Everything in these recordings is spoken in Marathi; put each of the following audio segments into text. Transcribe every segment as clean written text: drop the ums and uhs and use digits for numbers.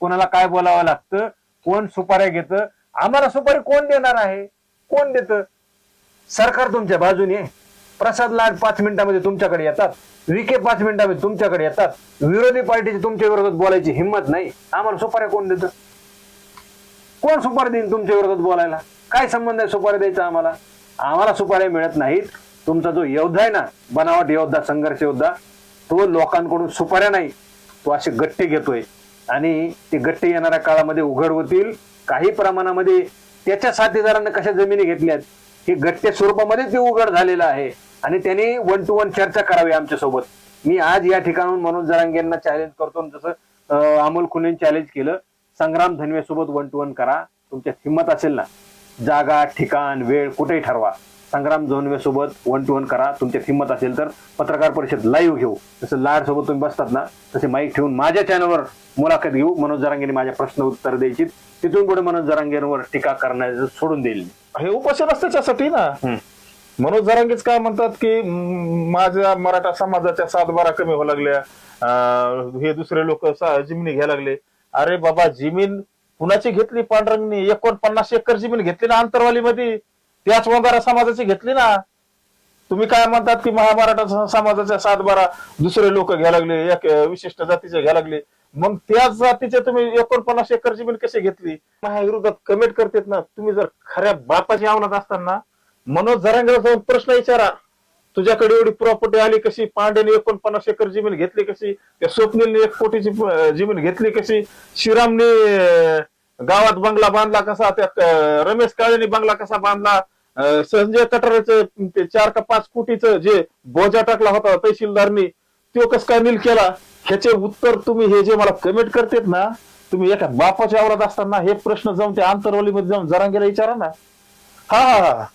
कोणाला काय बोलावं लागतं, कोण सुपाऱ्या घेतं, आम्हाला सुपारी कोण देणार आहे, कोण देतं? सरकार तुमच्या बाजूने आहे. प्रसाद लाड 5 मिनिटांमध्ये तुमच्याकडे येतात, विखे 5 मिनिटांमध्ये तुमच्याकडे येतात, विरोधी पार्टीची तुमच्या विरोधात बोलायची हिंमत नाही. आम्हाला सुपाऱ्या कोण देतं? कोण सुपारी देईन तुमच्या विरोधात बोलायला? काय संबंध आहे सुपारी द्यायचा आम्हाला? आम्हाला सुपाऱ्या मिळत नाहीत. तुमचा जो योद्धा आहे ना, बनावट योद्धा, संघर्ष योद्धा, तो लोकांकडून सुपाऱ्या नाही, तो असे गट्टे घेतोय आणि ते गट्टे येणाऱ्या काळामध्ये उघड होतील. काही प्रमाणामध्ये त्याच्या साथीदारांना कशा जमिनी घेतल्यात हे गट्टे स्वरूपामध्ये ते उघड झालेलं आहे आणि त्यांनी 1 to 1 चर्चा करावी आमच्या सोबत. मी आज या ठिकाणून मनोज जरांगे यांना चॅलेंज करतो, जसं अमोल खुनेन चॅलेंज केलं, संग्राम धनवे सोबत 1 to 1 करा. तुमच्यात हिंमत असेल ना, जागा, ठिकाण, वेळ कुठेही ठरवा, संग्राम धनवे सोबत 1 to 1 करा. तुमच्यात हिंमत असेल तर पत्रकार परिषद लाईव्ह घेऊ, जसं लाड सोबत तुम्ही बसतात ना तसे माईक ठेवून माझ्या चॅनलवर मुलाखत घेऊ. मनोज जरांगेने माझ्या प्रश्न उत्तर द्यायची, तिथून पुढे मनोज जरांगेंवर टीका करण्याचं सोडून देईल. हे उपोषण त्याच्यासाठी ना. मनोज जरांगेच काय म्हणतात की माझ्या मराठा समाजाच्या 7-12 कमी व्हायला लागल्या, हे दुसरे लोक जमिनी घ्यायला लागले. अरे बाबा, जमीन कुणाची घेतली? पांडुरंगनी 49 एकर जमीन घेतली ना अंतरवालीमध्ये, त्याच वंजारा समाजाची घेतली ना. तुम्ही काय म्हणतात की महामराठा समाजाच्या 7-12 दुसरे लोक घ्यायला लागले, एक विशिष्ट जातीचे घ्यायला लागले. मग त्याच जातीचे तुम्ही 49 एकर जमीन कशी घेतली? महाविरोधात कमेंट करतात ना. तुम्ही जर खऱ्या बापाची आवनात असताना मनोज जरांगेला जाऊन प्रश्न विचारा, तुझ्याकडे एवढी प्रॉपर्टी आली कशी? पांडेने 49 एकर जमीन घेतली कशी? त्या स्वप्नीलने 1 कोटीची जमीन घेतली कशी? श्रीरामने गावात बंगला बांधला कसा? त्या रमेश काळेने बंगला कसा बांधला? संजय कटारेचं ते 4 का 5 कोटीचं जे बोजा टाकला होता तहसीलदारनी, तो कस काय नील केला? ह्याचे उत्तर तुम्ही हे जे मला कमेंट करतेत ना, तुम्ही एका बापाच्या आवरात असताना हे प्रश्न जाऊन त्या आंतरवालीमध्ये जाऊन जरांगेला विचारा ना. हा,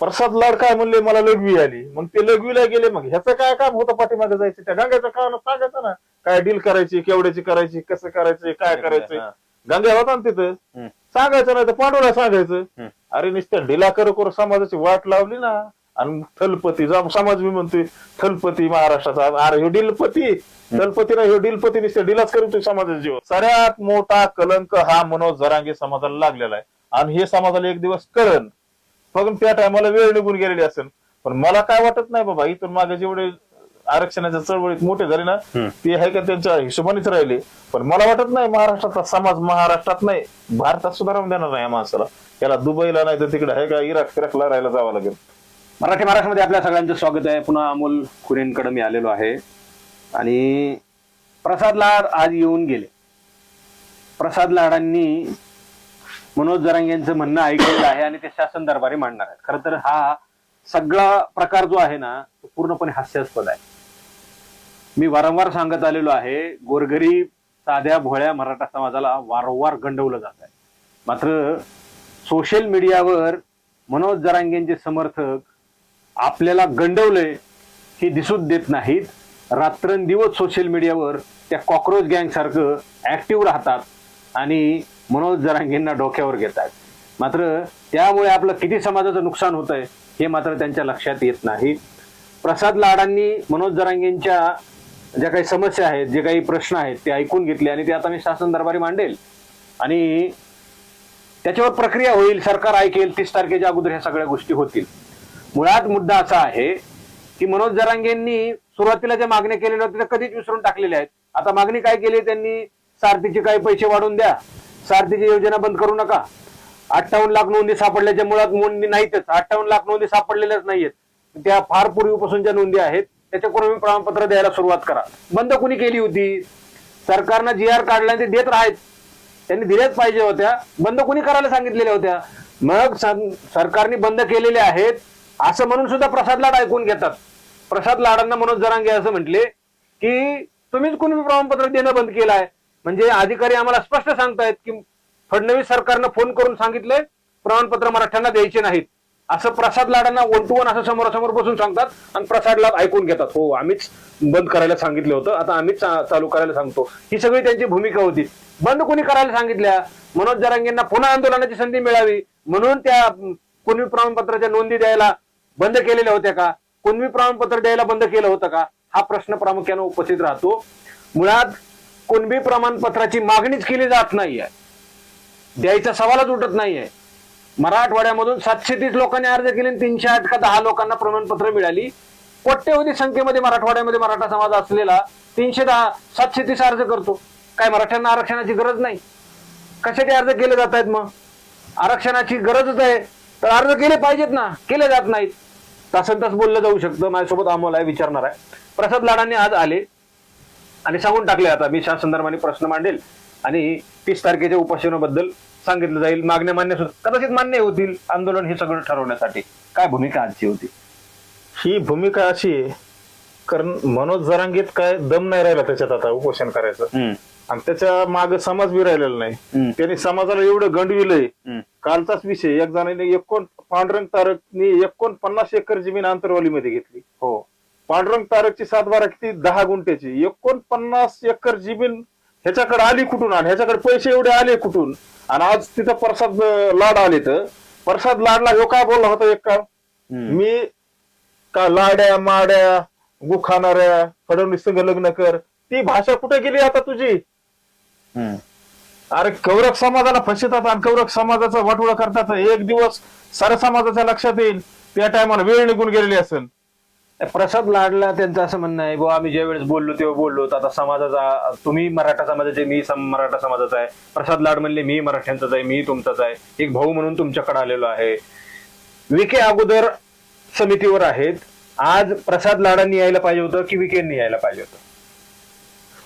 प्रसाद लाड काय म्हणले, मला लघवी आली. मग ते लघवीला गेले, मग ह्याचं काय काम होतं पाठीमागे जायचं? त्या गंग्याचं काम सांगायचं ना, काय डील करायची, केवढ्याची करायची, कसं करायचं, काय करायचं. गंग्या होता ना तिथं, सांगायचं नाही तर पांडुला सांगायचं. अरे नुसत्या ढिला करू समाजाची वाट लावली ना. आणि थलपती समाज मी म्हणतोय थलपती महाराष्ट्राचा, अरे ह्यो डिलपती, थलपती ना ह्यो डिलपती, नुसत्या डिलाच करतोय समाजाचा जीव. सगळ्यात मोठा कलंक हा मनोज जरांगे समाजाला लागलेला आहे आणि हे समाजाला एक दिवस कळन. फक्त त्या टायमाला वेळ निघून गेलेली असेल. पण मला काय वाटत नाही बाबा, इथून मागे जेवढे आरक्षणाच्या चळवळीत मोठे झाले ना, ते आहे का त्यांच्या हिशोबानेच राहिले. पण मला वाटत नाही महाराष्ट्राचा समाज, महाराष्ट्रात नाही भारतात सुद्धा राहून देणार नाही या माणसाला. त्याला दुबईला नाही तर तिकडे आहे का इराकला राहायला जावं लागेल. मराठी महाराष्ट्रामध्ये आपल्या सगळ्यांचं स्वागत आहे. पुन्हा अमोल खुरेंकडे मी आलेलो आहे आणि प्रसाद लाड आज येऊन गेले. प्रसाद लाडांनी मनोज जरांगे यांचं म्हणणं ऐकलेलं आहे आणि ते शासन दरबारी मांडणार आहेत. खरं तर हा सगळा प्रकार जो आहे ना, तो पूर्णपणे हास्यास्पद आहे. मी वारंवार सांगत आलेलो आहे, गोरगरीब साध्या भोळ्या मराठा समाजाला वारंवार गंडवलं जात आहे. मात्र सोशल मीडियावर मनोज जरांगेंचे समर्थक आपल्याला गंडवलंय हे दिसूच देत नाहीत. रात्रंदिवस सोशल मीडियावर त्या कॉक्रोच गँग सारखं ऍक्टिव्ह राहतात आणि मनोज जरांगेंना डोक्यावर घेतात. मात्र त्यामुळे आपलं किती समाजाचं नुकसान होत आहे हे मात्र त्यांच्या लक्षात येत नाही. प्रसाद लाडांनी मनोज जरांगेंच्या ज्या काही समस्या आहेत, जे काही प्रश्न आहेत ते ऐकून घेतले आणि ते आता मी शासन दरबारी मांडेल आणि त्याच्यावर प्रक्रिया होईल, सरकार ऐकेल, 30 तारखेच्या अगोदर ह्या सगळ्या गोष्टी होतील. मुळात मुद्दा असा आहे की मनोज जरांगेंनी सुरुवातीला ज्या मागण्या केलेल्या होत्या त्या कधीच विसरून टाकलेल्या आहेत. आता मागणी काय केली त्यांनी? सारथीचे काही पैसे वाढवून द्या, सारथीची योजना बंद करू नका, 58 लाख नोंदी सापडल्याच्या, मुळात नोंदी नाहीतच, 58 लाख नोंदी सापडलेल्याच नाहीयेत, त्या फार पूर्वीपासूनच्या नोंदी आहेत, त्याच्याकडून प्रमाणपत्र द्यायला सुरुवात करा. बंद कुणी केली होती? सरकारनं GR काढला ते देत राहत, त्यांनी दिल्याच पाहिजे होत्या. बंद कुणी करायला सांगितलेल्या होत्या? मग सरकारने बंद केलेले आहेत असं म्हणून सुद्धा प्रसाद लाड ऐकून घेतात. प्रसाद लाडांना मनोज जरांगे असं म्हटले की तुम्हीच कुणी प्रमाणपत्र देणं बंद केलं आहे. म्हणजे अधिकारी आम्हाला स्पष्ट सांगतायत की फडणवीस सरकारनं फोन करून सांगितलंय प्रमाणपत्र मराठ्यांना द्यायचे नाहीत, असं प्रसाद लाडांना 1 to 1 असं समोरासमोर बसून सांगतात आणि प्रसाद लाड ऐकून घेतात. हो, आम्हीच बंद करायला सांगितलं होतं, आता आम्हीच चालू करायला सांगतो. ही सगळी त्यांची भूमिका होती. बंद कोणी करायला सांगितल्या? मनोज जरांगेंना पुन्हा आंदोलनाची संधी मिळावी म्हणून त्या कुणबी प्रमाणपत्राच्या नोंदी द्यायला बंद केलेल्या होत्या का? कुणबी प्रमाणपत्र द्यायला बंद केलं होतं का? हा प्रश्न प्रामुख्याने उपस्थित राहतो. मुळात कुणबी प्रमाणपत्राची मागणीच केली जात नाहीये, द्यायचा सवालच उठत नाहीये. मराठवाड्यामधून 730 लोकांनी अर्ज केले आणि 308 का 10 लोकांना प्रमाणपत्र मिळाली. कोट्यवधी संख्येमध्ये मराठवाड्यामध्ये मराठा समाज असलेला 310 730 अर्ज करतो. काय मराठ्यांना आरक्षणाची गरज नाही? कशासाठी अर्ज केले जात आहेत? मग आरक्षणाची गरजच आहे तर अर्ज केले पाहिजेत ना, केले जात नाहीत. तासन तास बोललं जाऊ शकतं. माझ्यासोबत अमोल आहे, विचारणार आहे. प्रसाद लाडांनी आज आले आणि सांगून टाकले, आता मी संदर्भाने प्रश्न मांडेल आणि 30 तारखेच्या उपोषणाबद्दल सांगितलं जाईल. मागण्या मान्य कदाचित मान्य होतील. आंदोलन हे सगळं ठरवण्यासाठी काय भूमिका आजची होती? ही भूमिका अशी आहे, कारण मनोज जरांगेत काय दम नाही राहिला त्याच्यात आता उपोषण करायचं, आणि त्याच्या मागे समाज बी राहिलेला नाही. त्यांनी समाजाला एवढं गंडविलंय. कालचाच विषय, एक जणांनी पांडुरंग तारकनी 49 एकर जमीन आंतरवालीमध्ये घेतली. हो, पांडुरंग तारकची 7-12 किती 10 गुंठ्याची 49 एकर जमीन ह्याच्याकडे आली कुठून, आणि ह्याच्याकडे पैसे एवढे आले कुठून? आणि आज तिथं प्रसाद लाड आले. तर प्रसाद लाडला ह्यो काय बोलला होता एक काळ, मी का लाड्या माड्या गुखाणाऱ्या फडणवीस संघ लग्न कर, ती भाषा कुठे गेली आता तुझी? अरे कौरक समाजाला फसवतात आणि कौरक समाजाचा वाटोळा करतात. एक दिवस साऱ्या समाजाच्या लक्षात येईल, त्या टायमाला वेळ निघून गेलेली असेल. प्रसाद लाडला त्यांचं असं म्हणणं आहे, बुवा आम्ही ज्या वेळेस बोललो तेव्हा बोललो, आता समाजाचा, तुम्ही मराठा समाजाचे, मी मराठा समाजाचा आहे. प्रसाद लाड म्हणले मी मराठ्यांचाच आहे, मी तुमचाच आहे, एक भाऊ म्हणून तुमच्याकडे आलेलो आहे. विखे अगोदर समितीवर आहेत. आज प्रसाद लाडांनी यायला पाहिजे होतं की विखेंनी यायला पाहिजे होतं?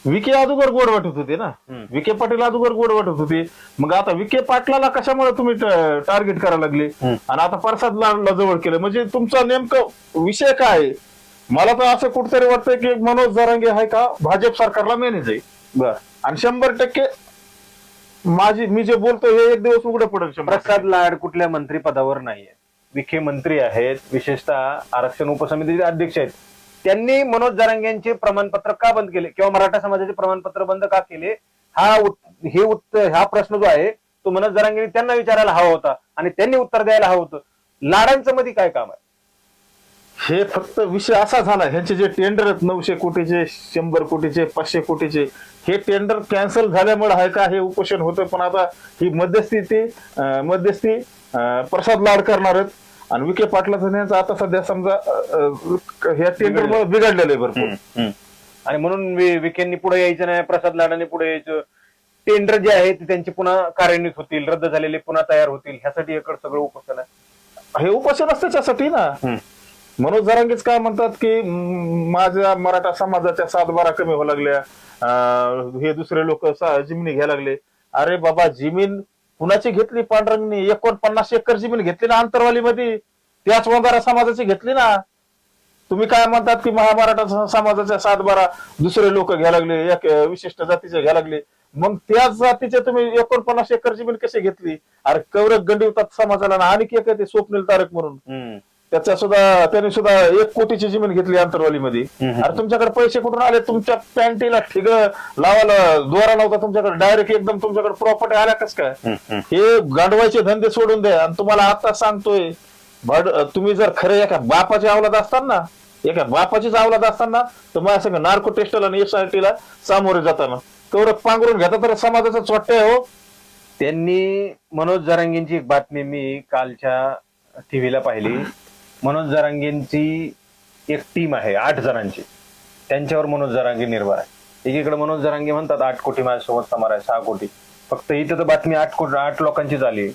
विखे अगोदर गोड वाटत होते ना, विखे पाटील अगोदर गोड वाटत होते. मग आता विखे पाटलाला कशामुळे तुम्ही टार्गेट करायला लागले आणि आता प्रसाद लाडला जवळ केलं? म्हणजे तुमचा नेमकं विषय काय आहे? मला तर असं कुठतरी वाटतंय की मनोज जरांगे आहे का भाजप सरकारला मॅनेज आहे. बर, आणि 100% मी जे बोलतो हे एक दिवस उघडं पडेल. प्रसाद लाड कुठल्या मंत्रिपदावर नाहीये. विखे मंत्री आहेत, विशेषतः आरक्षण उपसमितीचे अध्यक्ष आहेत. त्यांनी मनोज जरांगेंचे प्रमाणपत्र का बंद केले किंवा मराठा समाजाचे प्रमाणपत्र बंद का केले, हा प्रश्न जो आहे तो मनोज जरांगेंनी त्यांना विचारायला हवा होता आणि त्यांनी उत्तर द्यायला हवं होतं. लाडांचं मध्ये काय काम आहे? हे फक्त विषय असा झाला, ह्यांचे जे टेंडर आहेत 900 कोटीचे, 100 कोटीचे, 500 कोटीचे, हे टेंडर कॅन्सल झाल्यामुळे आहे का हे उपोषण होतं? पण आता ही मध्यस्थी प्रसाद लाड करणार आहेत आणि विखे पाटलाचं आता सध्या समजा ह्या टेंडरमुळे बिघडलेलं आहे भरपूर. आणि म्हणून विखेंनी पुढे यायचं नाही, प्रसाद लाडांनी पुढे यायचं. टेंडर जे आहेत त्यांचे पुन्हा कार्यान्वित होतील, रद्द झालेले पुन्हा तयार होतील, ह्यासाठी एकड सगळं उपोषण आहे. हे उपोषण त्याच्यासाठी ना. मनोज जरांगेच काय म्हणतात की माझ्या मराठा समाजाच्या 7-12 कमी व्हायला लागल्या, हे दुसरे लोक जमिनी घ्यायला लागले. अरे बाबा, जमीन कुणाची घेतली? पांडुरंगनी 49 एकर जमीन घेतली ना आंतरवालीमध्ये, त्याच वंजारा समाजाची घेतली ना. तुम्ही काय म्हणतात की महामराठा समाजाच्या 7-12 दुसरे लोक घ्यायला लागले, एक विशिष्ट जातीचे घ्यायला लागले. मग त्याच जातीचे तुम्ही 49 एकर जमीन कशी घेतली? अरे कौरक गंडीवतात समाजाला. आणि एक आहे ते स्वप्नील तारक म्हणून, त्याने सुद्धा 1 कोटीची जमीन घेतली आंतरवालीमध्ये. अरे तुमच्याकडे पैसे कुठून आले? तुमच्या पॅन्टीला ठिग लावायला दोरा नव्हता तुमच्याकडे, डायरेक्ट एकदम तुमच्याकडे प्रॉपर्टी आल्या कस काय? हे गांडवायचे धंदे सोडून द्या. आणि तुम्हाला आता सांगतोय, तुम्ही जर खरे एका बापाची अवलाद असताना, एका बापाचीच अवलाद असताना, तर माझ्या संग नार्को टेस्टल आणि SIT सामोरे जाताना कौरक पांघरून घेता तर समाजाचा चोट्टे हो. त्यांनी मनोज जरांगेंची एक बातमी मी कालच्या टीव्हीला पाहिली. मनोज जरांगेंची एक टीम आहे 8 जणांची, त्यांच्यावर मनोज जरांगे निर्भर आहे. एकीकडे मनोज जरांगे म्हणतात 8 कोटी माझ्यासोबत समार आहे, 6 कोटी. फक्त इथं तर बातमी 8 लोकांची झाली.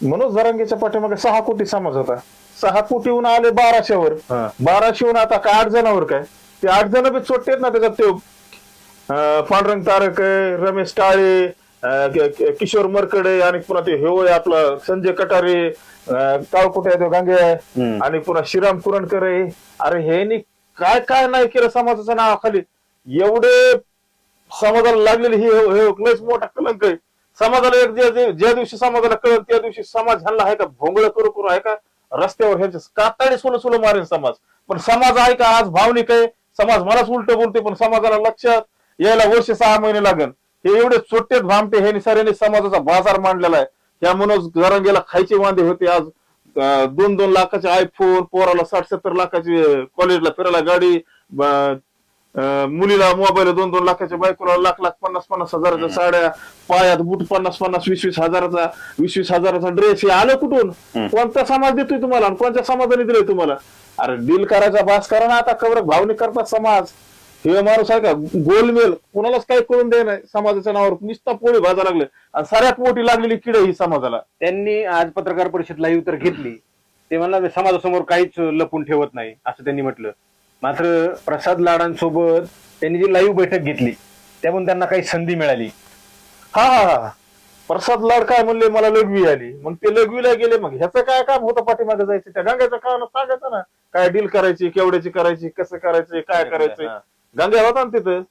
मनोज जरांगेच्या पाठीमागे 6 कोटी समाज होता. 6 कोटीहून आले 1200वर. 1200हून आता काय 8 जणांवर काय? ते 8 जण बी चोट्टे आहेत ना. त्याच्यात ते पांडुरंग तारक, रमेश टाळे, किशोर मरकडे, आणि पुन्हा ते हे आपलं संजय कटारे, काळकुटे आहे, गांगे आहे, आणि पुन्हा श्रीराम कुरणकर आहे. अरे हे काय काय नाही केलं समाजाच्या नावाखाली. एवढे समाजाला लागलेली ही लयच मोठा कलंक आहे. समाजाला ज्या दिवशी समाजाला कळलं त्या दिवशी समाज ह्यांना आहे का भोंगळ करू आहे का रस्त्यावर ह्यांचे काताडी सुलं मारेन समाज. पण समाज आहे का आज भावनिक आहे? समाज मलाच उलट बोलते, पण समाजाला लक्षात यायला वर्ष 6 महिने लागेल. हे एवढे चोट्टेत भामटे हे साऱ्याने समाजाचा बाजार मांडलेला आहे. या मनोज जरांगेला खायचे वांदे होते. आज 2-2 लाखाचे आयफोन, पोराला 60-70 लाखाची कॉलेजला फिरायला गाडी, मुलीला मोबाईल 2-2 लाखाच्या, बायकोला लाख 50-50 हजाराच्या साड्या, पायात बूट 50-50 20-20 हजाराचा, 20-20 हजाराचा ड्रेस, हे आलं कुठून? कोणता समाज देतोय तुम्हाला आणि कोणत्या समाजाने दिलंय तुम्हाला? अरे डील करायचा बास करा ना आता, कवर भावने करतात समाज. हे माणूस आहे का गोलमेल, कोणालाच काही करून दे नाही समाजाच्या नावावर, नुसता पोळी भाजा लागले आणि सगळ्यात मोठी लागलेली किड ही समाजाला. त्यांनी आज पत्रकार परिषद लाईव्ह तर घेतली, ते म्हणला मी समाजासमोर काहीच लपून ठेवत नाही असं त्यांनी म्हटलं. मात्र प्रसाद लाडांसोबत त्यांनी जी लाईव्ह बैठक घेतली त्यातून त्यांना काही संधी मिळाली. हा प्रसाद लाड काय म्हणले, मला लघवी आली, मग ते लघवीला गेले. मग ह्याचं काय काम होतं पाठीमागे जायचं? त्या गंग्याचं काम सांगायचं ना, काय डील करायची, केवढ्याची करायची, कसं करायचं, काय करायचं. गंग्या होता ना तिथं,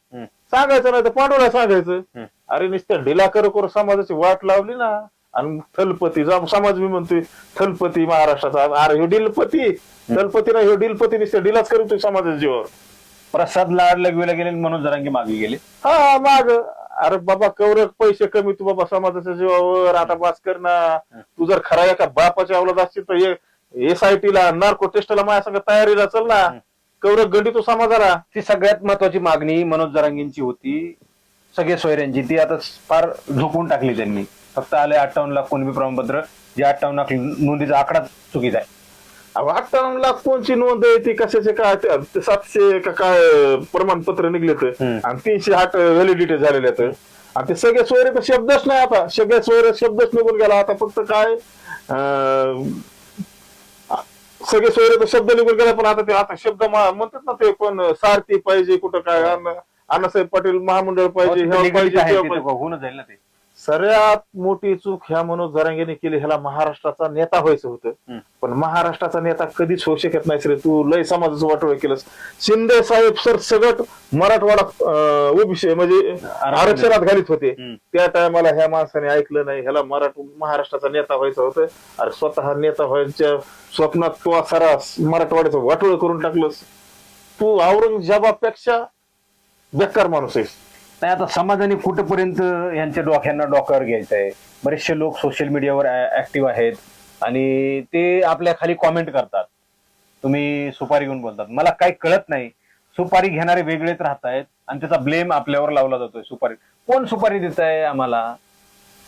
सांगायचं नाही तर पांडुला सांगायचं. अरे नुसत्या ढिला करू समाजाची वाट लावली ना. आणि थलपती समाज मी म्हणतोय थलपती महाराष्ट्राचा, अरे ह्यो डिलपती, थलपती ना ह्यो डिलपती, नुसत्या डिलाच करतोय समाजाच्या जीवावर. प्रसाद लाड लघवीला गेले, मनोज जरांगे मागे गेले. हा माग, अरे बाबा कवरक पैसे कमी, तू बाबा समाजाच्या जीवावर आता बास कर ना. तू जर खरा एका बापाच्या अवलाद असतील तर SIT ला, नार्को टेस्टला माझ्या संग तयारीला चल ना. कवरक गंडी तो समाजाला. ती सगळ्यात महत्वाची मागणी मनोज जरांगेंची होती, सगळे सोयऱ्यांची, ती आता फार झोपून टाकली त्यांनी. फक्त आले 58 लाख कुणबी प्रमाणपत्र, जे 58 लाख नोंदीचा आकडा चुकीचा आहे. 58 लाख कोणची नोंद आहे ती, कशाचे काय 700 का काय प्रमाणपत्र निघलेत आणि 308 व्हॅलिडिटी झालेले आहेत. आणि ते सगळे सोयरे तर शब्दच नाही, आता सगळे सोयरे शब्दच निघून गेला. आता फक्त काय सगळे सोयरे तर शब्द निघून गेला, पण आता ते आता शब्द म्हणतात ना, ते कोण सारथी पाहिजे, कुठं काय अण्णासाहेब पाटील महामंडळ पाहिजे, हे पाहिजे. होऊन जाईल ना ते. सगळ्यात मोठी चूक ह्या मनोज जरांगेने केली, ह्याला महाराष्ट्राचा नेता व्हायचं होतं, पण महाराष्ट्राचा नेता कधीच होऊ शकत नाही. रे तू लय समाजाचं वाटोळ केलंस. शिंदे साहेब सर सगळं मराठवाडा ओबीसी म्हणजे आरक्षणात घालीत होते, त्या टायमाला ह्या माणसाने ऐकलं नाही. ह्याला महाराष्ट्राचा नेता व्हायचं होतं. अरे स्वतः नेता व्हायच्या स्वप्नात तू सरास मराठवाड्याचं वाटोळ करून टाकलंस. तू औरंगजेबापेक्षा बेकार माणूस आहेस. नाही, आता समाजाने कुठपर्यंत यांच्या डोक्यांना डोक्यावर घ्यायचंय. बरेचसे लोक सोशल मीडियावर ऍक्टिव्ह आहेत आणि ते आपल्या खाली कॉमेंट करतात, तुम्ही सुपारी घेऊन बोलतात. मला काही कळत नाही, सुपारी घेणारे वेगळेच राहतायत आणि त्याचा ब्लेम आपल्यावर लावला जातोय. सुपारी कोण सुपारी देत आहे आम्हाला?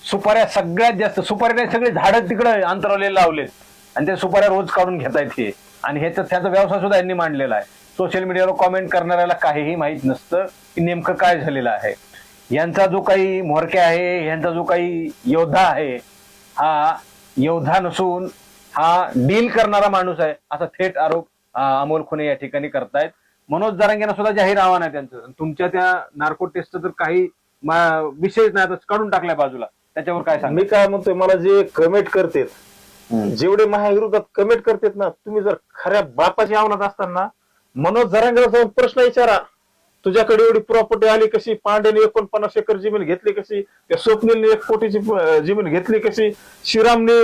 सुपाऱ्या सगळ्यात जास्त सुपारी नाही, सगळे झाडं तिकडे अंतरावले लावलेत आणि त्या सुपाऱ्या रोज काढून घेतायत हे. आणि त्याचा व्यवसाय सुद्धा यांनी मांडलेला आहे. सोशल मीडियावर कॉमेंट करणाऱ्याला काहीही माहित नसतं की नेमकं काय झालेलं आहे. यांचा जो काही म्होरक्या आहे, यांचा जो काही योद्धा आहे, हा योद्धा नसून हा डील करणारा माणूस आहे, असा थेट आरोप अमोल खुने या ठिकाणी करतायत. मनोज जरांगेंना सुद्धा जाहीर आव्हान आहे त्यांचं. तुमच्या त्या नार्को टेस्टचा तर काही विषयच नाही, आता काढून टाकलाय बाजूला. त्याच्यावर काय सांग? मी काय म्हणतोय, मला जे कमेंट करतात, जेवढे महाविरोधात कमेंट करतात ना, तुम्ही जर खऱ्या बापाची आवनात असताना मनोज जरांगेला जाऊन प्रश्न विचारा, तुझ्याकडे एवढी प्रॉपर्टी आली कशी? पांड्याने 49 एकर जमीन घेतली कशी? त्या स्वप्नीलने 1 कोटीची जमीन घेतली कशी? श्रीरामने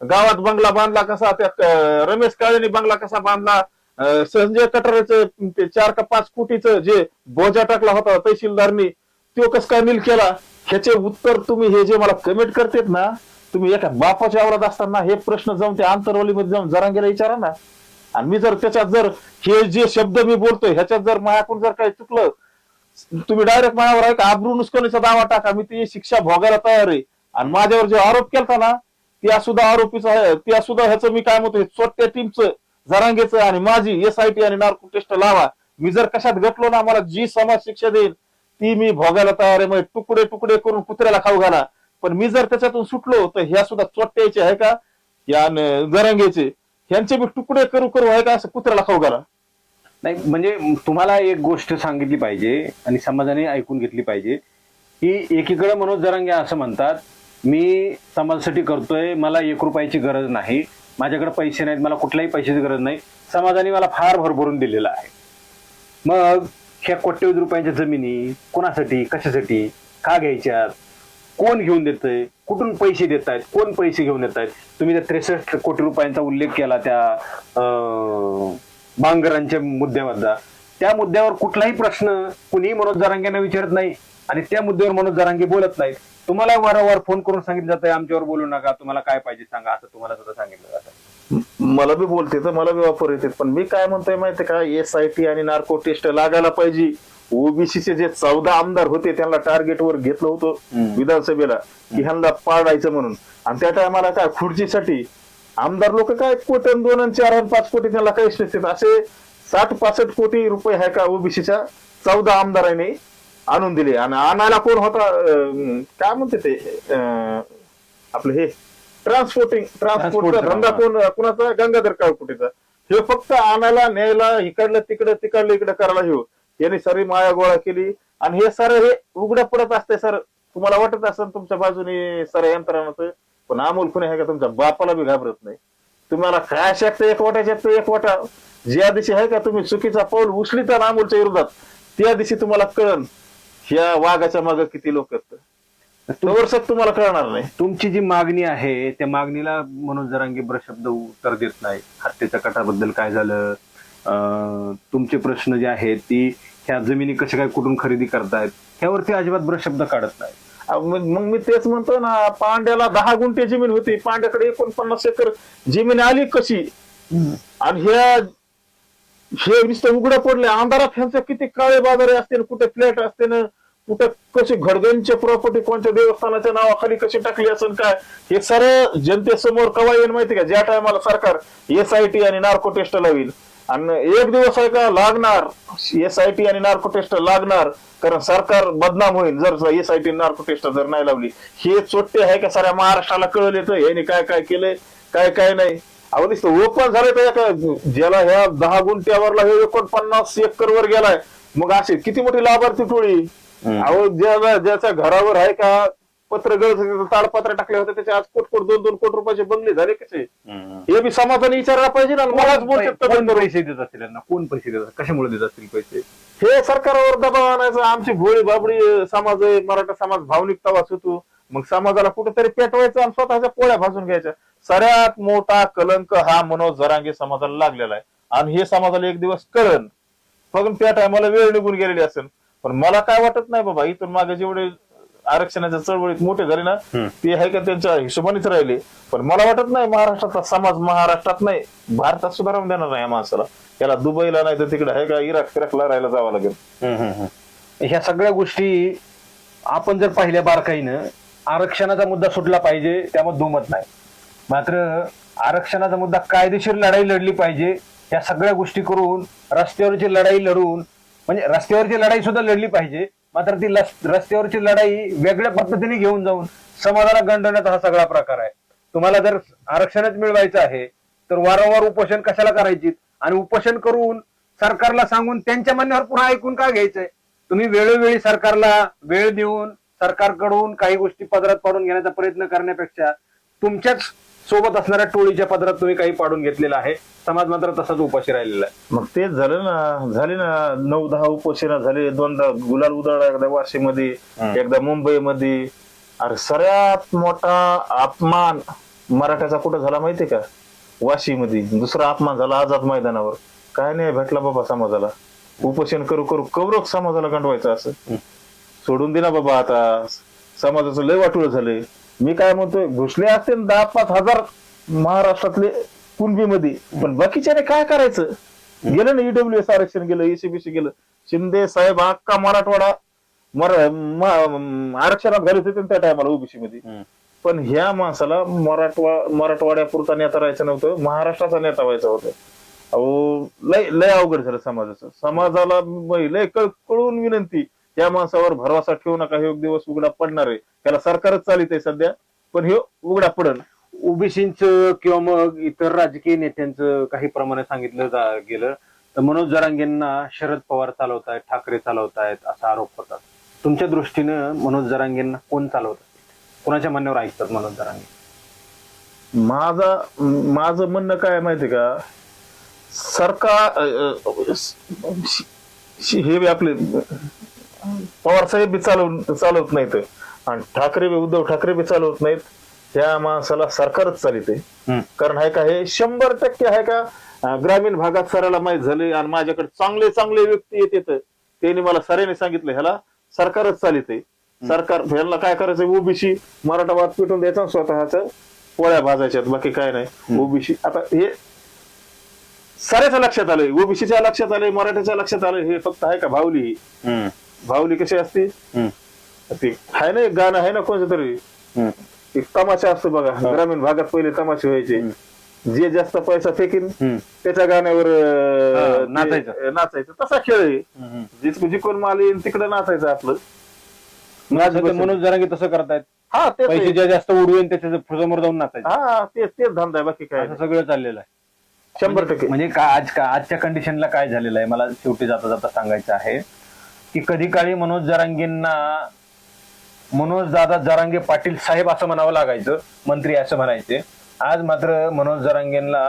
गावात बंगला बांधला कसा? त्या रमेश काळेने बंगला कसा बांधला? संजय कटारेचं ते 4 का 5 कोटीचं जे बोजा टाकला होता तहसीलदारनी, तो कस काय नील केला? ह्याचे उत्तर तुम्ही हे जे मला कमेंट करतात ना, तुम्ही एका बापाच्या आवरात असताना हे प्रश्न जाऊन त्या आंतरवलीमध्ये जाऊन जरांगेला विचारा ना. आणि मी जर त्याच्यात जर हे जे शब्द मी बोलतोय ह्याच्यात जर माझ्याकडून जर काही चुकलं, तुम्ही डायरेक्ट माझ्यावर आहे का आबरू नुसकवण्याचा दावा टाका, मी ती शिक्षा भोगायला तयार आहे. आणि माझ्यावर जे आरोप केलता ना, त्या सुद्धा आरोपीचा आहे, त्या सुद्धा ह्याचं मी काय म्हणतोय, स्वतः टीमचं जरांगेचं आणि माझी SIT आणि नार्को टेस्ट लावा. मी जर कशात घटलो ना, मला जी समाज शिक्षा देईल ती मी भोगायला तयार आहे. मग तुकडे तुकडे करून कुत्र्याला खाऊ घाला. पण मी जर त्याच्यातून सुटलो तर ह्या सुद्धा चोट्याचे आहे का, या जरांगेचे, ह्यांचे मी तुकडे करू करू आहे का, असं कुत्र्याला खाऊ घाला. नाही, म्हणजे तुम्हाला एक गोष्ट सांगितली पाहिजे आणि समाजाने ऐकून घेतली पाहिजे की एकीकडे मनोज जरांगे असं म्हणतात, मी समाजासाठी करतोय, मला 1 रुपयाची गरज नाही, माझ्याकडे पैसे नाहीत, मला कुठल्याही पैशाची गरज नाही, समाजाने मला फार भरभरून दिलेला आहे. मग ह्या कोट्यवधी रुपयांच्या जमिनी कोणासाठी, कशासाठी, का घ्यायच्यात, कोण घेऊन देतंय, कुठून पैसे देत आहेत, कोण पैसे घेऊन येत आहेत? तुम्ही त्या 63 कोटी रुपयांचा उल्लेख केला त्या बांगरांच्या मुद्द्यामधला. त्या मुद्द्यावर कुठलाही प्रश्न कुणीही मनोज जरांगेंना विचारत नाही आणि त्या मुद्द्यावर मनोज जरांगे बोलत नाहीत. तुम्हाला वारंवार फोन करून सांगितलं जातंय, आमच्यावर बोलू नका, तुम्हाला काय पाहिजे सांगा, असं तुम्हाला सुद्धा सांगितलं जातं. मला बी बोलते तर मला बी वापर येते, पण मी काय म्हणतोय माहितीये का, SIT आणि नार्को टेस्ट लागायला पाहिजे. ओबीसीचे जे 14 आमदार होते त्यांना टार्गेट वर घेतलं होतं विधानसभेला की ह्यांना पाडायचं म्हणून, आणि त्या टायमाला काय खुर्चीसाठी आमदार लोक काय कोटी 2 आणि 4 आणि 5 कोटी त्यांना काहीच नसते, असे 60-65 कोटी रुपये आहे का ओबीसीच्या 14 आमदारांनी आणून दिले. आणि आणायला कोण होता, काय म्हणते ते आपलं हे ट्रान्सपोर्टचा धंदा कोणाचा, गंगाधर काळकुटीचा. हे फक्त आणायला न्यायला इकडलं तिकडलं इकडं करायला हे यांनी सारी माया गोळा केली. आणि हे सर हे उघड्या पडत असते सर, तुम्हाला वाटत असेल तुमच्या बाजूने सर यंत्रणाचं, पण अमोल खुणे आहे का तुमच्या बापाला बी घाबरत नाही. तुम्हाला काय शकतं एक वाटा ज्या दिवशी आहे का तुम्ही चुकीचा पाऊल उचलिता ना अमोलच्या विरोधात, त्या दिवशी तुम्हाला कळन ह्या वाघाच्या मागे किती लोक वर्षात तुम्हाला कळणार नाही. तुमची जी मागणी आहे त्या मागणीला मनोज जरांगे शब्द उत्तर देत नाही. हत्येच्या कटाबद्दल काय झालं, तुमचे प्रश्न जे आहेत ती ह्या जमिनी कशा काय कुठून खरेदी करतायत ह्यावरती अजिबात शब्द काढत नाही. मग मी तेच म्हणतो ना, पांड्याला 10 गुंठे जमीन होती, पांड्याकडे 49 एकर जमीन आली कशी, आणि हे नुसतं उघडं पडले अंधारात. ह्यांचे किती काळे बाजारे असते, कुठे फ्लॅट असते ना, कुठे कशी घडगणचे प्रॉपर्टी कोणत्या देवस्थानाच्या नावाखाली कशी टाकली असेल काय, हे सर्व जनतेसमोर कवा येईल माहिती का, ज्या टायमाला सरकार SIT आणि नार्को टेस्ट लावेल. आणि एक दिवस आहे का लागणार, SIT आणि नार्को टेस्ट लागणार, कारण सरकार बदनाम होईल जर SIT नार्को टेस्ट जर नाही लावली. हे चोट्टे आहे का साऱ्या महाराष्ट्राला कळलं येतं यांनी काय काय केलंय काय नाही. अहो नुसतं ओपन झालंय तर ज्याला ह्या 10 गुंठ्यावरला हे 49 एकर वर गेलाय, मग असे किती मोठी लाभार्थी टोळी. अहो ज्याच्या घरावर आहे का पत्र ताडपत्र टाकले होते त्याचे आज कोट 2-2 कोटी रुपयाचे बंगले झाले कसे, हे बी समाजाने विचारायला पाहिजे ना. मलाच बोलतात पैसे देत असतील यांना, कोण पैसे देतात, कशामुळे देत असतील पैसे, हे सरकारवर दबाव आणायचं. आमची भोळी बाबडी समाज आहे, मराठा समाज भावनिक तवास होतो, मग समाजाला कुठेतरी पेटवायचं आणि स्वतःच्या पोळ्या भाजून घ्यायच्या. सगळ्यात मोठा कलंक हा मनोज जरांगे समाजाला लागलेला आहे, आणि हे समाजाला एक दिवस कळन, फक्त त्या टायमाला वेळ निघून गेलेली असेल. पण मला काय वाटत नाही बाबा, इथून मागे जेवढे आरक्षणाच्या चळवळीत मोठे झाले ना ते आहे का त्यांच्या हिशोबानेच राहिले. पण मला वाटत नाही महाराष्ट्राचा समाज, महाराष्ट्रात नाही भारतात सुद्धा राहून देणार नाही या माणसाला. याला दुबईला नाही तर तिकडे आहे का इराकला राहायला जावं लागेल. ह्या सगळ्या गोष्टी आपण जर पाहिल्या बारकाईनं, आरक्षणाचा मुद्दा सुटला पाहिजे त्यामध्ये दुमत नाही. मात्र आरक्षणाचा मुद्दा कायदेशीर लढाई लढली पाहिजे. या सगळ्या गोष्टी करून रस्त्यावरची लढाई लढवून, म्हणजे रस्त्यावरची लढाई सुद्धा लढली पाहिजे, मात्र ती रस्त्यावरची लढाई वेगळ्या पद्धतीने घेऊन जाऊन समाजाला गंडवण्याचा हा सगळा प्रकार आहे. तुम्हाला जर आरक्षणच मिळवायचं आहे तर वारंवार उपोषण कशाला करायची, आणि उपोषण करून सरकारला सांगून त्यांच्या म्हणण्यावर पुन्हा ऐकून का घ्यायचंय. तुम्ही वेळोवेळी सरकारला वेळ देऊन सरकारकडून काही गोष्टी पदरात पाडून घेण्याचा प्रयत्न करण्यापेक्षा तुमच्याच सोबत असणाऱ्या टोळीच्या पदरात तुम्ही काही पाडून घेतलेला आहे. समाज मात्र तसाच उपाशी राहिलेला आहे. मग तेच झालं ना, झाले ना 9-10 उपोषण झाले, 2दा गुलाल उधळला, एकदा वाशीमध्ये एकदा मुंबईमध्ये. अरे सगळ्यात मोठा अपमान मराठ्याचा कुठं झाला माहितीये का, वाशीमध्ये. दुसरा अपमान झाला आझाद मैदानावर. काय नाही भेटला बाबा समाजाला, उपोषण करू कवरक समाजाला गंडवायचं असं सोडून दिला बाबा. आता समाजाचं लय वाटोळ झालंय. मी काय म्हणतोय, घुसले असते 10-5 हजार महाराष्ट्रातले कुणबीमध्ये, पण बाकीच्याने काय करायचं. गेलं ना EWS आरक्षण गेलं, ECBC गेलं, शिंदे साहेब अख्खा मराठवाडा आरक्षणात घालत होते त्या टायमाला ओबीसी मध्ये. पण ह्या माणसाला मराठवाड्यापुरता नेता राहायचं नव्हतं, महाराष्ट्राचा नेता व्हायचा होता. अहो लय अवघड झालं समाजाचं. समाजाला लय कळून विनंती, या माणसावर भरवसा ठेवू नका, हे एक दिवस उघडा पडणार आहे. त्याला सरकारच चालित आहे सध्या, पण हे उघडा पडल. ओबीसींचं किंवा मग इतर राजकीय नेत्यांचं काही प्रमाणे सांगितलं गेलं तर मनोज जरांगेंना शरद पवार चालवतायत, ठाकरे चालवतायत असा आरोप होता. तुमच्या दृष्टीनं मनोज जरांगेंना कोण चालवतात, कोणाच्या म्हणण्यावर ऐकतात मनोज जरांगे? माझं म्हणणं काय माहिती का, सरकार हे आपले पवार साहेब बी चालवत नाहीत, आणि उद्धव ठाकरे बी चालवत नाहीत. त्या माणसाला सरकारच चालित आहे. कारण आहे का, हे 100% आहे का, ग्रामीण भागात सराला माहित झाले, आणि माझ्याकडे चांगले व्यक्ती येतात, त्यांनी मला सरांनी सांगितलं ह्याला सरकारच चालित आहे. सरकार ह्याला काय करायचं, ओबीसी मराठावाद पेटून द्यायचा स्वतःच, पोळ्या भाजायच्यात, बाकी काय नाही. ओबीसी आता हे साऱ्याच्या लक्षात आलंय, ओबीसीच्या लक्षात आलंय, मराठ्याच्या लक्षात आलंय. हे फक्त आहे का भावली? भावली कशी असते? ते आहे ना एक गाणं आहे ना कोणतं तरी, एक तमाशा असतो बघा, ग्रामीण भागात पहिले तमाशे व्हायचे. जे जास्त पैसा फेकीन त्याच्या गाण्यावर नाचायचं. तसा खेळ आहे, जिकडून माल येईल तिकडे नाचायचं आपलं. मनोज जरांगे तसं करतायत. हा ते पैसे जे जास्त उडवेन त्याच्या समोर जाऊन नाचायचं. हा तेच धंदा आहे, बाकी काय असं सगळं चाललेलं आहे. 100%. म्हणजे आजच्या कंडिशनला काय झालेलं आहे मला शेवटी जाता जाता सांगायचं आहे की कधी काळी मनोज जरांगेंना मनोज दादा जरांगे पाटील साहेब असं म्हणावं लागायचं, मंत्री असं म्हणायचे. आज मात्र मनोज जरांगेंना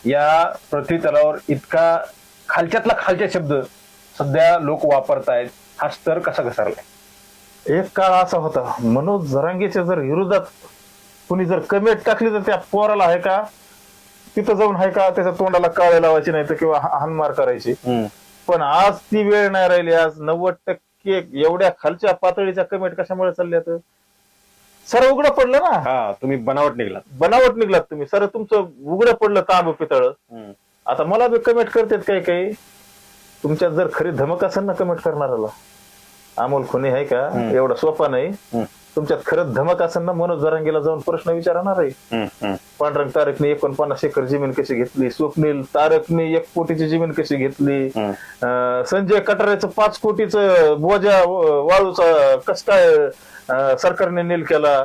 या पृथ्वीतलावर इतका खालच्यातला खालच्या शब्द सध्या लोक वापरतायत. हा स्तर कसा घसरलाय? एक काळ असा होता, मनोज जरांगेच्या जर विरोधात कुणी जर कमेंट टाकली तर त्या पोराला आहे का तिथं जाऊन आहे का त्याच्या तोंडाला काळे लावायची नाही तर किंवा हानमार करायची. पण आज ती वेळ नाही राहिली. आज 90% एवढ्या खालच्या पातळीच्या कमेंट कशामुळे चालल्यात? सर उघडं पडलं ना. हा, तुम्ही बनावट निघलात तुम्ही. सर तुमचं उघडं पडलं तांब पितळ. आता मला बी कमेंट करतात काही तुमच्यात जर खरी धमक असेल ना कमेंट करणाऱ्याला, अमोल खुने आहे का एवढा सोपा नाही. तुमच्यात खरंच धमक असेल ना मनोज जरांगेला जाऊन प्रश्न विचारणार आहे. पांडुरंग तारकने 49 एकर जमीन कशी घेतली, स्वप्नील तारकने 1 कोटीची जमीन कशी घेतली, संजय कटारेचं 5 कोटीचं बोजा वाळूचा कस काय सरकारने नील केला,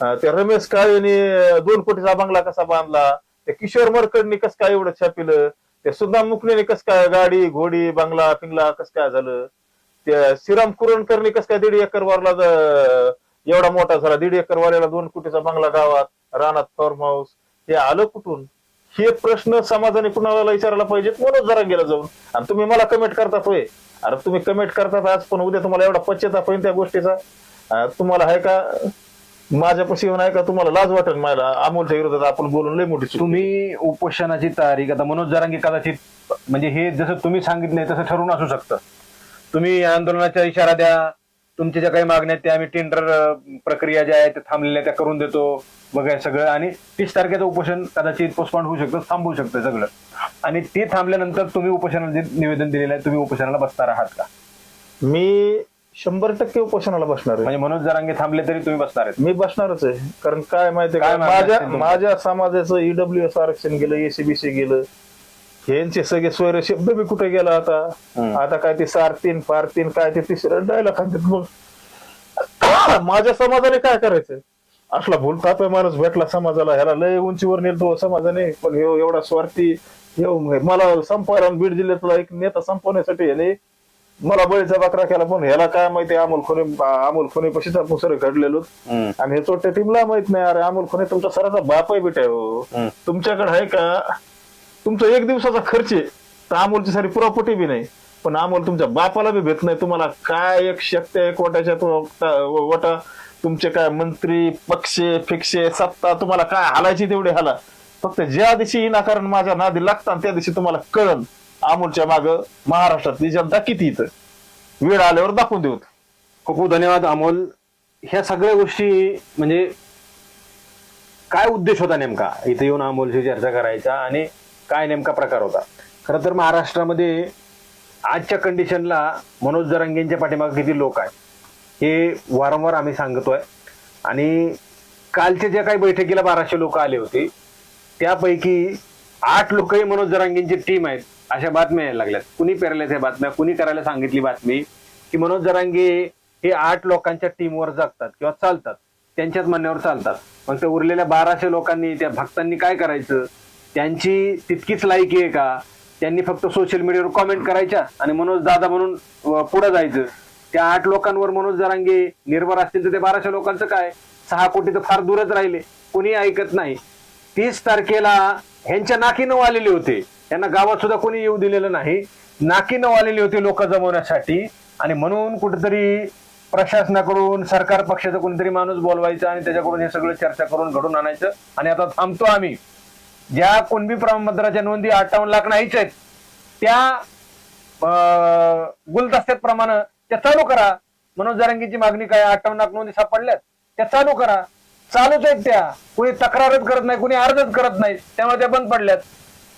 त्या रमेश काळेने 2 कोटीचा बंगला कसा बांधला, त्या किशोर मरकडनी कस काय एवढं छापिलं, त्या सुदाम मुकनेने कस काय गाडी घोडी बंगला पिंगला कस काय झालं, त्या श्रीराम कुरणकरनी कस काय 1.5 एकर वारला एवढा मोठा झाला, 1.5 एकर वाल्याला 2 कोटीचा बंगला गावात रानात फार्म हाऊस, हे आलं कुठून? हे प्रश्न समाजाने कुणाला विचारायला पाहिजेत मनोज जरांगेला जाऊन. आणि तुम्ही मला कमेंट करतात होय, अरे तुम्ही कमेंट करतात आज पण उद्या तुम्हाला एवढा पश्चाताप होईल त्या गोष्टीचा. तुम्हाला आहे का माझ्यापाशी येऊन आहे का तुम्हाला लाज वाटेल मला अमोलच्या विरोधात आपण बोलून लय मोठी चूक. तुम्ही उपोषणाची तारीख आता मनोज जरांगे कदाचित म्हणजे हे जसं तुम्ही सांगितलंय तसं ठरवून असू शकतं. तुम्ही आंदोलनाचा इशारा द्या, तुमच्या ज्या काही मागण्या त्या आम्ही टेंडर प्रक्रिया ज्या आहेत त्या थांबलेल्या त्या करून देतो वगैरे सगळं, आणि 30 तारखेचं उपोषण कदाचित पोस्टपोन होऊ शकतं, थांबवू शकतं सगळं. आणि ते थांबल्यानंतर तुम्ही उपोषणाला निवेदन दिलेलं आहे, तुम्ही उपोषणाला बसणार आहात का? मी 100% उपोषणाला बसणार आहे. म्हणजे मनोज जरांगे थांबले तरी तुम्ही बसणार आहेत? मी बसणारच आहे. कारण काय माहितीये का, माझ्या समाजाचं ईडब्ल्यूएस आरक्षण गेलं, एसीबीसी गेलं, यांचे सगळे स्वैर शब्द बी कुठे गेला आता काय ते 4-3 फार-3 काय ते तिसरं डायला खात्यात. मग माझ्या समाजाने काय करायचं? असला भूलथाप माणूस भेटला समाजाला, ह्याला लय उंचीवर नेलतो समाजाने, पण एवढा स्वार्थी मला संपवायला बीड जिल्ह्यातला एक नेता संपवण्यासाठी ह्याने मला बळीचा बकरा केला. पण ह्याला काय माहिती अमोल खुने पशीच आपण सर घडलेलो आणि हे चोट्या टीमला माहित नाही. अरे अमोल खुने तुमचा सराचा बाप आहे बेटा. हो तुमच्याकडे आहे का तुमचा 1 दिवसाचा खर्च आहे तर अमोलची सारी पुरापोटी बी नाही, पण अमोल तुमच्या बापाला बी भेट नाही. तुम्हाला काय एक शक्ती आहे कोट्याच्या वटा, तुमचे काय मंत्री पक्षे फिक्षे सत्ता तुम्हाला काय हालायची तेवढे हाला. फक्त ज्या दिवशी विनाकारण माझ्या नादी लागतात त्या दिवशी तुम्हाला कळल अमोलच्या माग महाराष्ट्रातली जनता किती इथं. वेळ आल्यावर दाखवून देऊ. खूप खूप धन्यवाद अमोल. ह्या सगळ्या गोष्टी म्हणजे काय उद्देश होता नेमका इथे येऊन अमोलशी चर्चा करायचा आणि काय नेमका प्रकार होता? खरं तर महाराष्ट्रामध्ये आजच्या कंडिशनला मनोज जरांगेंच्या पाठीमागे किती लोक आहेत हे वारंवार आम्ही सांगतोय. आणि कालच्या ज्या काही बैठकीला 1200 लोक आले होते त्यापैकी 8 लोकही मनोज जरांगेंची टीम आहेत अशा बातम्या यायला लागल्यात. कुणी पेरल्यात ह्या बातम्या, कुणी करायला सांगितली बातमी की मनोज जरांगे हे 8 लोकांच्या टीमवर जगतात किंवा चालतात, त्यांच्याच म्हणण्यावर चालतात. मग त्या उरलेल्या 1200 लोकांनी त्या भक्तांनी काय करायचं? त्यांची तितकीच लायकी आहे का? त्यांनी फक्त सोशल मीडियावर कॉमेंट करायच्या आणि मनोज दादा म्हणून पुढे जायचं? त्या 8 लोकांवर मनोज जरांगे निर्भर असतील तर ते 1200 लोकांचं काय? 6 कोटी तर फार दूरच राहिले, कोणी ऐकत नाही. 30 तारखेला ह्यांच्या नाकी नऊ आलेले होते, त्यांना गावात सुद्धा कोणी येऊ दिलेलं नाही. नाकी नऊ आलेले होते लोक जमवण्यासाठी, आणि म्हणून कुठेतरी प्रशासनाकडून सरकार पक्षाचा कोणीतरी माणूस बोलवायचा आणि त्याच्याकडून हे सगळं चर्चा करून घडून आणायचं. आणि आता थांबतो आम्ही. ज्या कुणबी प्रमाणपत्राच्या नोंदी 58 लाख नाहीच आहेत त्या गुलदस्त्यात प्रमाणे त्या चालू करा. मनोज जरांगेची मागणी काय? 58 लाख नोंदी सापडल्यात, त्या चालू करा. चालूच आहेत त्या, कोणी तक्रारच करत नाही, कोणी अर्जच करत नाही, त्यामुळे त्या बंद पडल्यात.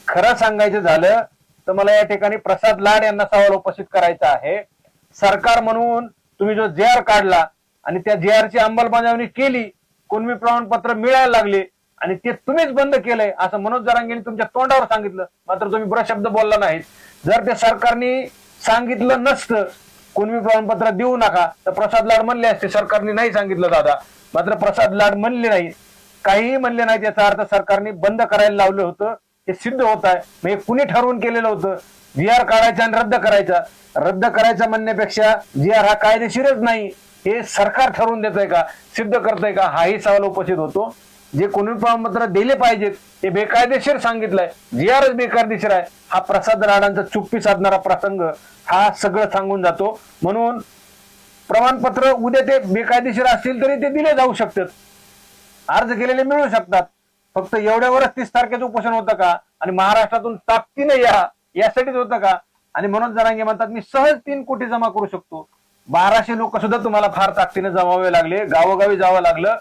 खरं सांगायचं झालं तर मला या ठिकाणी प्रसाद लाड यांना सवाल उपस्थित करायचा आहे. सरकार म्हणून तुम्ही जो जे आर काढला आणि त्या जे आर ची अंमलबजावणी केली, कुणबी प्रमाणपत्र मिळायला लागले आणि ते तुम्हीच बंद केलंय असं मनोज जरांगेंनी तुमच्या तोंडावर सांगितलं, मात्र तुम्ही ब्रशब्द बोलला नाहीत. जर त्या सरकारने सांगितलं नसतं कुणबी प्रमाणपत्र देऊ नका तर प्रसाद लाड म्हणले असते. सरकारने नाही सांगितलं दादा, मात्र प्रसाद लाड म्हणले नाही, काहीही म्हणले नाहीत. याचा अर्थ सरकारने बंद करायला लावलं होतं, हे सिद्ध होत आहे. म्हणजे कुणी ठरवून केलेलं होतं जी आर काढायचा आणि रद्द करायचा. रद्द करायचा म्हणण्यापेक्षा जी आर हा कायदेशीरच नाही हे सरकार ठरवून देतंय का, सिद्ध करतंय का, हाही सवाल उपस्थित होतो. जे कोणी प्रमाणपत्र दिले पाहिजेत ते बेकायदेशीर सांगितलंय, जी आरच बेकायदेशीर आहे. हा प्रसाद लाडांचा चुप्पी साधणारा प्रसंग हा सगळं सांगून जातो. म्हणून प्रमाणपत्र उद्या ते बेकायदेशीर असतील तरी ते दिले जाऊ शकतात, अर्ज केलेले मिळू शकतात. फक्त एवढ्यावरच 30 तारखेचं उपोषण होतं का आणि महाराष्ट्रातून ताकदीने यासाठीच होतं का? आणि मनोज जरांगे म्हणतात मी सहज 3 कोटी जमा करू शकतो. 1200 लोक सुद्धा तुम्हाला फार ताकदीने जमावे लागले, गावोगावी जावं लागलं.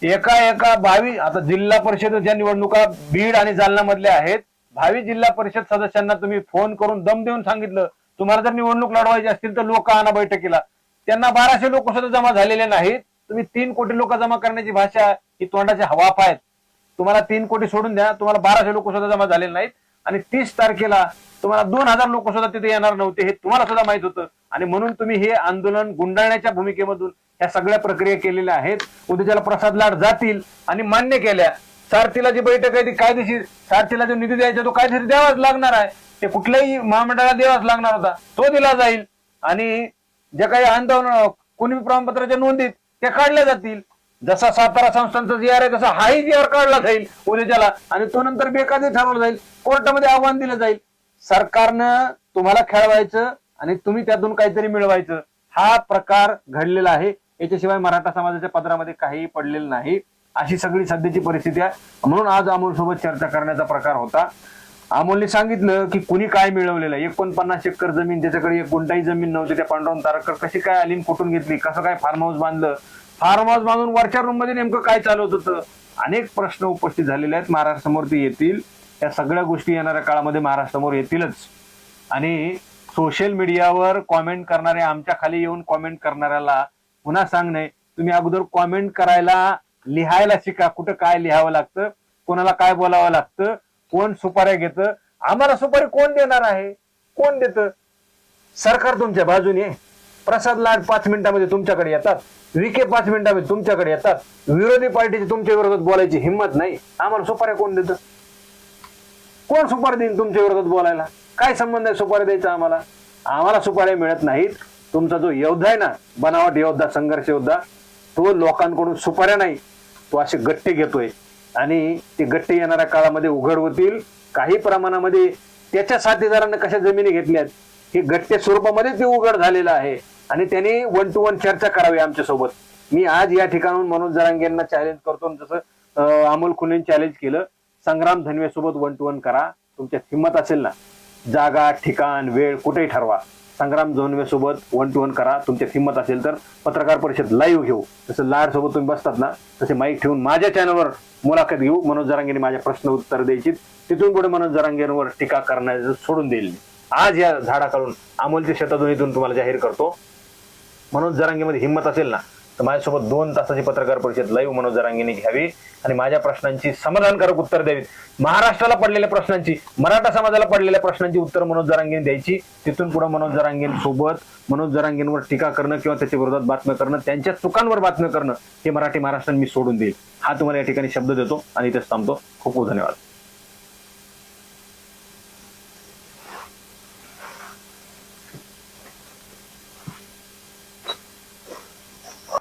एका 22 आता जिल्हा परिषदेच्या निवडणुका बीड आणि जालना मधल्या आहेत. 22 जिल्हा परिषद सदस्यांना तुम्ही फोन करून दम देऊन सांगितलं तुम्हाला जर निवडणूक लढवायची असतील तर लोक आणा बैठकीला. त्यांना 1200 लोक सुद्धा जमा झालेले नाहीत. तुम्ही 3 कोटी लोक जमा करण्याची भाषा ही तोंडाचे हवाफ आहेत. तुम्हाला 3 कोटी सोडून द्या, तुम्हाला 1200 लोक सुद्धा जमा झालेले नाहीत. आणि 30 तारखेला तुम्हाला 2000 लोक सुद्धा तिथे येणार नव्हते हे तुम्हाला सुद्धा माहित होतं. आणि म्हणून तुम्ही हे आंदोलन गुंडाळण्याच्या भूमिकेमधून ह्या सगळ्या प्रक्रिया केलेल्या आहेत. उद्याच्याला प्रसाद लाड जातील आणि मान्य केल्या. सारथीला जी बैठक आहे ती कायदेशीर, सारथीला जो निधी द्यायचा तो कायदेशीर द्यावाच लागणार आहे. ते कुठल्याही महामंडळाला द्यावाच लागणार होता, तो दिला जाईल. आणि जे काही आंदोलन कुणबी प्रमाणपत्राच्या नोंदीत त्या काढल्या जातील. जसा सातारा संस्थांचा जी आर आहे तसा हाही जी आर काढला जाईल उद्याच्याला आणि तो नंतर बेकायदेशीर ठरवला जाईल, कोर्टामध्ये आव्हान दिलं जाईल. सरकारनं तुम्हाला खेळवायचं आणि तुम्ही त्यातून काहीतरी मिळवायचं हा प्रकार घडलेला आहे. याच्याशिवाय मराठा समाजाच्या पदरामध्ये काही पडलेलं नाही. अशी सगळी सध्याची परिस्थिती आहे. म्हणून आज अमोल सोबत चर्चा करण्याचा प्रकार होता. अमोलने सांगितलं की कुणी काय मिळवलेलं आहे. 49 एकर जमीन, ज्याच्याकडे 1 गुंठाही जमीन नव्हती, त्या पांडुरंग तारकर कशी काय आलीन कुठून घेतली, कसं काय फार्म हाऊस बांधलं, फार्म हाऊस बांधून वरच्या रूम मध्ये नेमकं काय चालवत होतं. अनेक प्रश्न उपस्थित झालेले आहेत. महाराष्ट्रासमोर ते येतील. या सगळ्या गोष्टी येणाऱ्या काळामध्ये महाराष्ट्रासमोर येतीलच. आणि सोशल मीडियावर कॉमेंट करणारे, आमच्या खाली येऊन कॉमेंट करणाऱ्याला पुन्हा सांगणे, तुम्ही अगोदर कॉमेंट करायला लिहायला शिका. कुठं काय लिहावं लागतं, कोणाला काय बोलावं लागतं, कोण सुपाऱ्या घेतं. आम्हाला सुपारी कोण देणार आहे, कोण देतं? सरकार तुमच्या बाजूने आहे. प्रसाद लाड 5 मिनिटांमध्ये तुमच्याकडे येतात, विखे 5 मिनिटांमध्ये तुमच्याकडे येतात. विरोधी पार्टीची तुमच्या विरोधात बोलायची हिंमत नाही. आम्हाला सुपाऱ्या कोण देतं? कोण सुपारी देईन तुमच्या विरोधात बोलायला? काय संबंध आहे सुपारी द्यायचा आम्हाला? आम्हाला सुपाऱ्या मिळत नाहीत. तुमचा जो योद्धा आहे ना, बनावट योद्धा, संघर्ष योद्धा, तो लोकांकडून सुपाऱ्या नाही, तो असे गट्टे घेतोय. आणि ते गट्टे येणाऱ्या काळामध्ये उघड होतील. काही प्रमाणामध्ये त्याच्या साथीदारांना कशा जमिनी घेतल्यात हे गट्टे स्वरूपामध्ये ते उघड झालेलं आहे. आणि त्यांनी 1 to 1 चर्चा करावी आमच्यासोबत. मी आज या ठिकाणून मनोज जरांगेंना चॅलेंज करतो, जसं अमोल खुलेन चॅलेंज केलं. संग्राम धनवे सोबत 1 to 1 करा. तुमच्यात हिंमत असेल ना, जागा, ठिकाण, वेळ कुठेही ठरवा. संग्राम धनवे सोबत 1 to 1 करा. तुमच्यात हिंमत असेल तर पत्रकार परिषद लाईव्ह घेऊ. जसं लाड सोबत तुम्ही बसतात ना, तसे माईक ठेवून माझ्या चॅनलवर मुलाखत घेऊ. मनोज जरांगेंनी माझ्या प्रश्न उत्तर द्यायची. तिथून पुढे मनोज जरांगेंवर टीका करण्याचं सोडून देईल. आज या झाडाखालून अमोलच्या शतध्वनीतून तुम्हाला जाहीर करतो, मनोज जरांगेमध्ये हिंमत असेल ना तर माझ्यासोबत 2 तासाची पत्रकार परिषद लाईव्ह मनोज जरांगेंनी घ्यावी आणि माझ्या प्रश्नांची समाधानकारक उत्तर द्यावीत. महाराष्ट्राला पडलेल्या प्रश्नांची, मराठा समाजाला पडलेल्या प्रश्नांची उत्तर मनोज जरांगेंनी द्यायची. तिथून पुढे मनोज जरांगेंसोबत मनोज जरांगेंवर टीका करणं किंवा त्याच्या विरोधात बातम्या करणं, त्यांच्या चुकांवर बातम्या करणं हे मराठी महाराष्ट्रात मी सोडून देईल. हा तुम्हाला या ठिकाणी शब्द देतो आणि इथेच थांबतो. खूप खूप धन्यवाद.